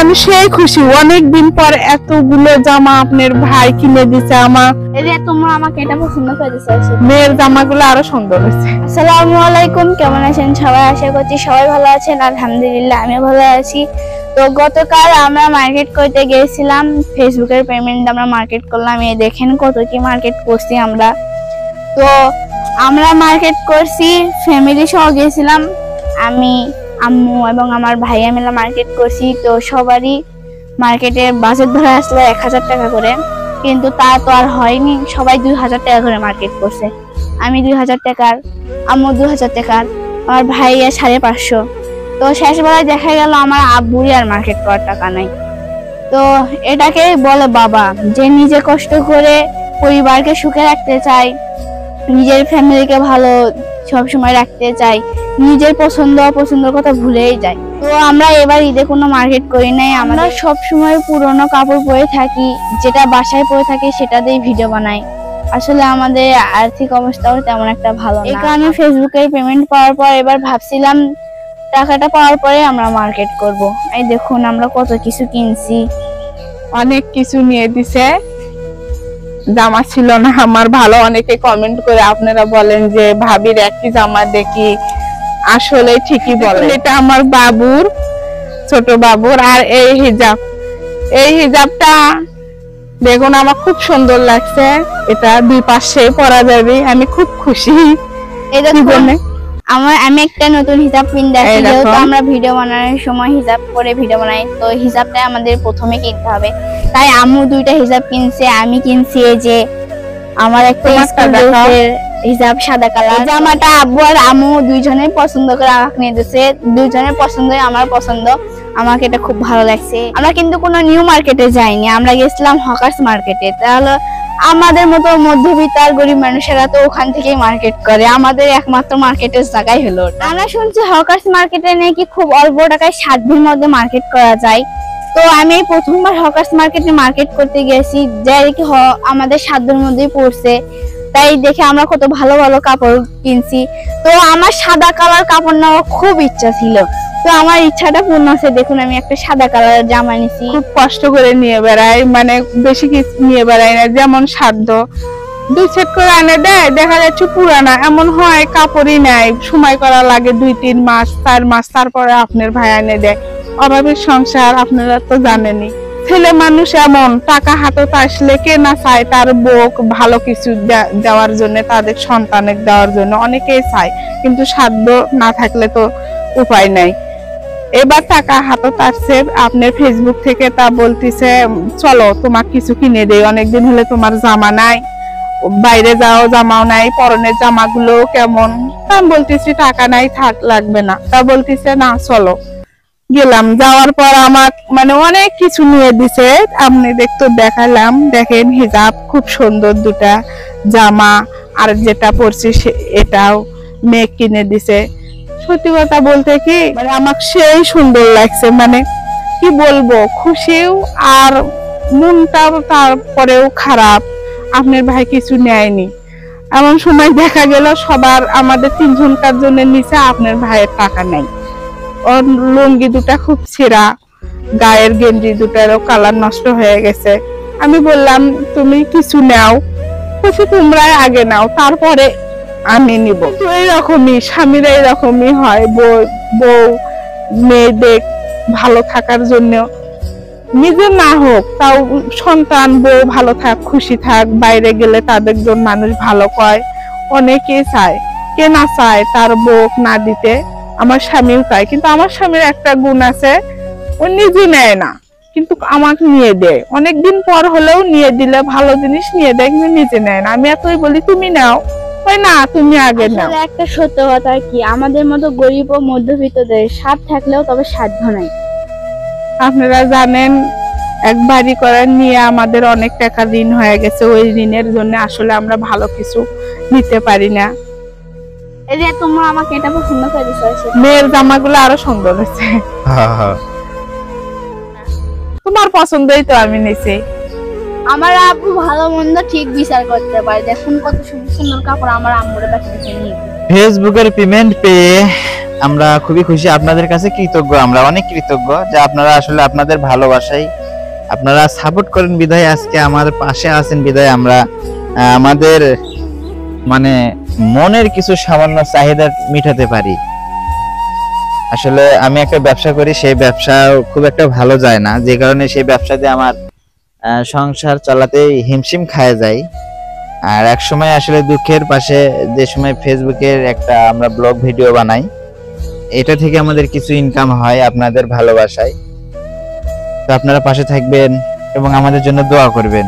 আমি সেই খুশি, অনেকদিন পর এতগুলো জামা আপনার ভাই কিনে দিছে আমার। এই যে তোমরা আমাকে এটা পছন্দ করে দিয়েছো, মেয়ের জামাগুলো আরো সুন্দর হয়েছে। আসসালামু আলাইকুম, কেমন আছেন সবাই? আশা করছি সবাই ভালো আছেন। আলহামদুলিল্লাহ আমি ভালো আছি। তো গতকাল আমরা মার্কেট করতে গিয়েছিলাম, ফেসবুকের পেমেন্ট আমরা মার্কেট করলাম। এই দেখেন কত কি মার্কেট করছি আমরা। তো আমরা মার্কেট করছি, ফ্যামিলি সহ গিয়েছিলাম, আমি, আম্মু এবং আমার ভাইয়া মিলে মার্কেট করছি। তো সবারই মার্কেটে বাজেট ধরে আসলো 1000 টাকা করে, কিন্তু তা তো আর হয়নি। সবাই 2000 টাকা করে মার্কেট করছে। আমি 2000 টাকার, আম্মু 2000 টাকার, আমার ভাইয়া 550। তো শেষবেলায় দেখা গেল আমার আব্বুরই আর মার্কেট করার টাকা নাই। তো এটাকে বলে বাবা, যে নিজে কষ্ট করে পরিবারকে সুখে রাখতে চায়, নিজের ফ্যামিলিকে ভালো সবসময় রাখতে চাই, নিজের পছন্দ অপছন্দের কথা ভুলেই যায়। তো আমরা এবার ঈদে কোনো মার্কেট করি নাই, আমরা সবসময় পুরনো কাপড় পরে থাকি, যেটা বাসায় পরে থাকি সেটা দিয়ে ভিডিও বানাই। আসলে আমাদের আর্থিক অবস্থাও তেমন একটা ভালো না, এই কারণে ফেসবুকে পেমেন্ট পাওয়ার পর এবার ভাবছিলাম টাকাটা পাওয়ার পরে আমরা মার্কেট করব। এই দেখুন আমরা কত কিছু কিনছি, অনেক কিছু নিয়ে দিছে। জামা ছিল না আমার ভালো, অনেকে কমেন্ট করে আপনারা বলেন যে ভাবির একটি জামা দেখি, আসলে ঠিকই বলেন। এটা আমার বাবুর, ছোট বাবুর। আর এই হিজাবটা দেখুন আমার খুব সুন্দর লাগছে, এটা দুই পাশে পরা যাবে, আমি খুব খুশি। এই দেখুন আমি একটা নতুন হিজাব কিনতে, যেহেতু আমরা ভিডিও বানানোর সময় হিজাব পরে ভিডিও বানাই, তো হিজাবটা আমাদের প্রথমে কিনতে হবে। তাই আম্মু দুইটা হিজাব কিনছে, আমি কিনছি এই যে আমার একটা হিজাব সাদা কালার। জামাটা আব্বু আর আম্মু দুইজনে পছন্দ করে আমাকে নিয়ে দিয়েছে, দুইজনের পছন্দই আমার পছন্দ, আমাকে এটা খুব ভালো লাগছে। আমরা কিন্তু কোনো নিউ মার্কেটে যাইনি, আমরা গেছিলাম হকার্স মার্কেটে। তাহলে আমাদের মতো মধ্যবিত্ত আর গরিব মানুষেরা তো ওখান থেকেই মার্কেট করে, আমাদের একমাত্র মার্কেটের জায়গাই হলো। আমরা শুনছি হকার্স মার্কেটে নাকি খুব অল্প টাকায় 7 দিনের মধ্যে মার্কেট করা যায়। তো আমি প্রথমবার হকার্স মার্কেটে মার্কেট করতে গেছি, যাই কি আমাদের 7 দিনের মধ্যেই পড়ছে। তাই দেখে আমরা কত ভালো ভালো কাপড় কিনছি। তো আমার সাদা কালার কাপড় নেওয়ার খুব ইচ্ছা ছিল, তো আমার ইচ্ছাটা পূর্ণ হচ্ছে। দেখুন আমি একটা সাদা কালারের জামা নিছি, খুব কষ্ট করে নিয়ে বেড়াই, মানে বেশি কিছু নিয়ে বেড়াই না, যেমন সাধ্য 2 সেট করে এনে দেয়, দেখা যাচ্ছে পুরানা এমন হয়, কাপড়ই নাই, সময় করা লাগে 2-3 মাস 4 মাস, তারপরে আপনার ভাই এনে দেয়। অভাবের সংসার আপনারা তো জানেনই, ছেলে মানুষ এমন, টাকা হাতে আসলে কে না চায় তার বউ ভালো কিছু দেওয়ার জন্য, তাদের সন্তানের দেওয়ার জন্য অনেকেই চায়, কিন্তু সাধ্য না থাকলে তো উপায় নাই। এবার টাকা হাতে আসছে আপনার ফেসবুক থেকে, তা বলতেছে চলো তোমার কিছু কিনে দেই, অনেকদিন হলে তোমার জামা নাই, বাইরে যাও জামাও নাই, পরনের জামাগুলো কেমন। তা বলতেছি টাকা নাই, থাক লাগবে না। তা বলতেছে না চলো। গেলাম, যাওয়ার পর আমার মানে অনেক কিছু নিয়ে দিছে, আপনি দেখতে দেখালাম। দেখেন হিজাব খুব সুন্দর, 2টা জামা, আর যেটা পরছি এটাও মেয়ে কিনে দিছে। সত্যি কথা বলতে কি মানে আমাকে সেই সুন্দর লাগছে, মানে কি বলবো, খুশিও আর মনটাও তারপরেও খারাপ, আপনার ভাই কিছু নেয়নি। এমন সময় দেখা গেল সবার, আমাদের 3 জনকার জন্য নিচে, আপনার ভাইয়ের টাকা নাই। ওর লুঙ্গি 2টা খুব ছেঁড়া, গায়ের গেঞ্জি 2টারও কালার নষ্ট হয়ে গেছে। আমি বললাম তুমি কিছু নাও, কিছু তোমরা আগে নাও, তারপরে আমি নিব। তো এইরকমই স্বামীরা এরকমই হয়, বউ মেয়েদের ভালো থাকার জন্য, নিজে না হোক তাও সন্তান বউ ভালো থাক, খুশি থাক, বাইরে গেলে তাদের জন্য মানুষ ভালো কয়, অনেকে চায়, কে না চায় তার বউ না দিতে। আমার স্বামীও তাই, কিন্তু আমার স্বামীর একটা গুণ আছে, ও নিজে নেয় না কিন্তু আমাকে নিয়ে দেয়, অনেকদিন পর হলেও নিয়ে দিলে ভালো জিনিস নিয়ে দেয়, কিন্তু নিজে নেয় না। আমি এতই বলি তুমি নাও, ওই না তুমি আগে নাও। একটা সত্য কথা কি, আমাদের মতো গরিব ও মধ্যবিত্তদের স্বাদ থাকলেও তবে সাধ্য নাই। আপনারা জানেন এক বাড়ি করার নিয়ে আমাদের অনেক টাকা ঋণ হয়ে গেছে, ওই ঋণের জন্য আসলে আমরা ভালো কিছু নিতে পারি না। এই যে তোমরা আমাকে এটা পছন্দ করে দিয়েছো, মেয়ের জামাগুলো আরো সুন্দর হয়েছে। তোমার পছন্দই তো আমি নিছি। আমার আব্বু ভালো মন্দ ঠিক বিচার করতে পারে, দেখুন কত সুন্দর সুন্দর কাপড় আমার আম্মুর কাছ থেকে নিয়ে। ফেসবুকের পেমেন্ট পেয়ে আমরা খুবই খুশি, আপনাদের কাছে কৃতজ্ঞ, আমরা অনেক কৃতজ্ঞ যে আপনারা আসলে আপনাদের ভালোবাসাই আপনারা সাপোর্ট করেন বিধায় আজকে আমাদের পাশে আছেন বিধায় আমরা আমাদের মানে মনের কিছু সামান্য চাহিদা মিটাতে পারি। আসলে আমি একটা ব্যবসা করি, সেই ব্যবসা খুব একটা ভালো যায় না, যে কারণে সেই ব্যবসা দিয়ে আমার সংসার চালাতে হিমশিম খায় যায়। আর এক সময় আসলে দুঃখের পাশে যে সময় ফেসবুকের একটা আমরা ব্লগ ভিডিও বানাই, এটা থেকে আমাদের কিছু ইনকাম হয় আপনাদের ভালোবাসায়। তো আপনারা পাশে থাকবেন এবং আমাদের জন্য দোয়া করবেন।